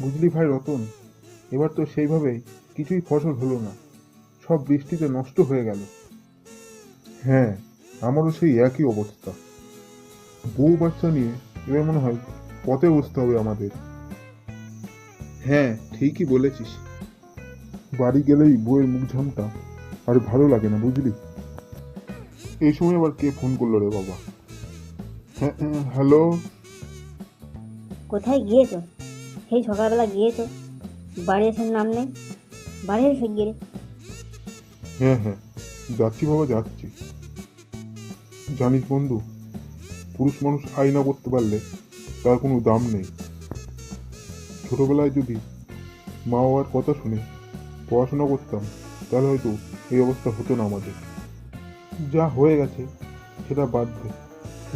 বুঝলি ভাই রতন, এবার তো সেইভাবে কিছুই ফসল হলো না, সব বৃষ্টিতে নষ্ট হয়ে গেল। হ্যাঁ, আমারও সেই একই অবস্থা। বউ বাচ্চা নিয়ে এবার মনে হয় পথে বসতে হবে আমাদের। হ্যাঁ, ঠিকই বলেছিস। বাড়ি গেলেই বউয়ের মুখ ঝামটা আর ভালো লাগে না, বুঝলি। এই সময় আবার কে ফোন করলো রে বাবা? হ্যাঁ, হ্যালো। কোথায় গিয়েছো? সেই সকালবেলা গিয়েছো, বাড়ি আসার নাম নেই। বাড়ি এসে গিয়ে হ্যাঁ হ্যাঁ, যাচ্ছি বাবা, যাচ্ছি। জানিস বন্ধু, পুরুষ মানুষ আয়না করতে পারলে তার কোনো দাম নেই। ছোটবেলায় যদি মা বাবার কথা শুনে পড়াশোনা করতাম, তাহলে হয়তো এই অবস্থা হতো না আমাদের। যা হয়ে গেছে সেটা বাদ দে,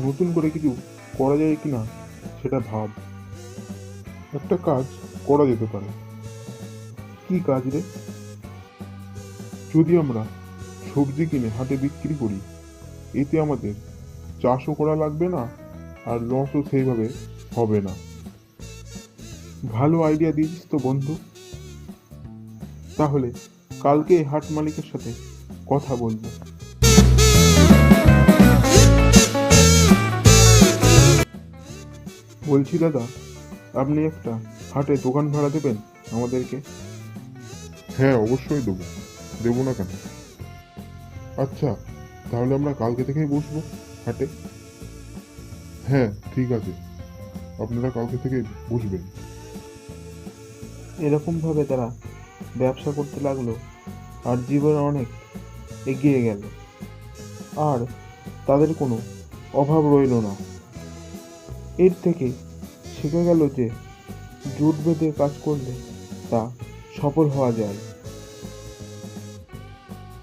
নতুন করে কিছু করা যায় কি না সেটা ভাব। একটা কাজ করা যেতে পারে। কি কাজ রে? যদি আমরা সবজি কিনে হাটে বিক্রি করি, এতে আমাদের চাষও করা লাগবে না, আর লসও সেইভাবে হবে না। ভালো আইডিয়া দিয়েছিস তো বন্ধু। তাহলে কালকে এই হাট মালিকের সাথে কথা বলবো। বলছি দাদা, আপনি একটা হাটে দোকান ভাড়া দেবেন আমাদেরকে? হ্যাঁ, অবশ্যই দেবো, দেবো না কেন। আচ্ছা, তাহলে আমরা কালকে থেকেই বসবো হাটে। হ্যাঁ, ঠিক আছে, আপনারা কালকে থেকে বসবেন। এরকমভাবে তারা ব্যবসা করতে লাগলো, আর জীবনে অনেক এগিয়ে গেল, আর তাদের কোনো অভাব রইল না। এর থেকে শেখা গেল যে জোট বেঁধে কাজ করলে তা সফল হওয়া যায়।